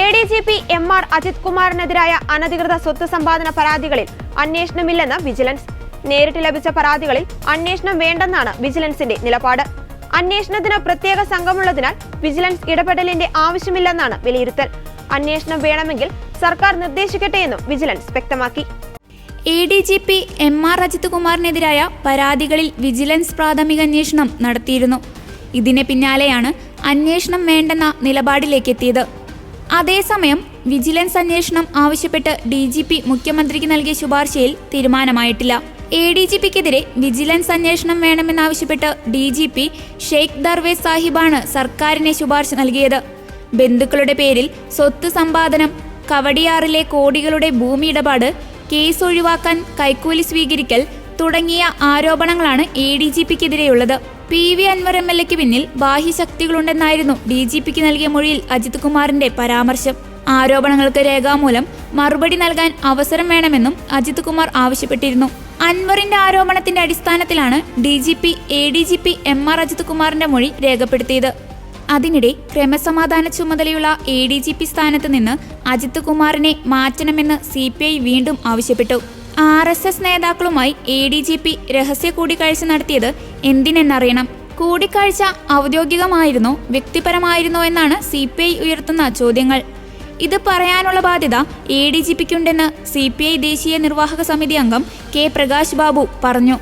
ADGP MR Ajith കുമാറിനെതിരായ അനധികൃത സ്വത്ത് സമ്പാദന പരാതികളിൽ അന്വേഷണമില്ലെന്ന് വിജിലൻസ്. നേരിട്ട് ലഭിച്ച പരാതികളിൽ അന്വേഷണം വേണ്ടെന്നാണ് വിജിലൻസിന്റെ നിലപാട്. അന്വേഷണത്തിന് പ്രത്യേക സംഘമുള്ളതിനാൽ വിജിലൻസ് ഇടപെടലിന്റെ ആവശ്യമില്ലെന്നാണ് വിലയിരുത്തൽ. അന്വേഷണം വേണമെങ്കിൽ സർക്കാർ നിർദ്ദേശിക്കട്ടെയെന്നും വിജിലൻസ് വ്യക്തമാക്കി. ADGP MR അജിത് കുമാറിനെതിരായ പരാതികളിൽ വിജിലൻസ് പ്രാഥമിക അന്വേഷണം നടത്തിയിരുന്നു. ഇതിന് പിന്നാലെയാണ് അന്വേഷണം വേണ്ടെന്ന നിലപാടിലേക്കെത്തിയത്. അതേസമയം വിജിലൻസ് അന്വേഷണം ആവശ്യപ്പെട്ട് DGP മുഖ്യമന്ത്രിക്ക് നൽകിയ ശുപാർശയിൽ തീരുമാനമായിട്ടില്ല. ADGPക്കെതിരെ വിജിലൻസ് അന്വേഷണം വേണമെന്നാവശ്യപ്പെട്ട് DGP ഷെയ്ഖ് ദർവേസ് സാഹിബാണ് സർക്കാരിനെ ശുപാർശ നൽകിയത്. ബന്ധുക്കളുടെ പേരിൽ സ്വത്ത് സമ്പാദനം, കവടിയാറിലെ കോടികളുടെ ഭൂമി ഇടപാട്, കേസ് ഒഴിവാക്കാൻ കൈക്കൂലി സ്വീകരിക്കൽ തുടങ്ങിയ ആരോപണങ്ങളാണ് ADGPക്കെതിരെയുള്ളത്. PV അൻവർ MLAക്ക് പിന്നിൽ ബാഹ്യശക്തികളുണ്ടെന്നായിരുന്നു DGPക്ക് നൽകിയ മൊഴിയിൽ അജിത് കുമാറിന്റെ പരാമർശം. ആരോപണങ്ങൾക്ക് രേഖാമൂലം മറുപടി നൽകാൻ അവസരം വേണമെന്നും അജിത് കുമാർ ആവശ്യപ്പെട്ടിരുന്നു. അൻവറിന്റെ ആരോപണത്തിന്റെ അടിസ്ഥാനത്തിലാണ് DGP ADGP MR അജിത് കുമാറിന്റെ മൊഴി രേഖപ്പെടുത്തിയത്. അതിനിടെ ക്രമസമാധാന ചുമതലയുള്ള ADGP സ്ഥാനത്ത് നിന്ന് അജിത് കുമാറിനെ മാറ്റണമെന്ന് CPI വീണ്ടും ആവശ്യപ്പെട്ടു. RSS നേതാക്കളുമായി ADGP രഹസ്യ കൂടിക്കാഴ്ച നടത്തിയത് എന്തിനെന്നറിയണം. കൂടിക്കാഴ്ച ഔദ്യോഗികമായിരുന്നോ വ്യക്തിപരമായിരുന്നോ എന്നാണ് CPI ഉയർത്തുന്ന ചോദ്യങ്ങൾ. ഇത് പറയാനുള്ള ബാധ്യത ADGPക്കുണ്ടെന്ന് CPI ദേശീയ നിർവാഹക സമിതി അംഗം K പ്രകാശ് ബാബു പറഞ്ഞു.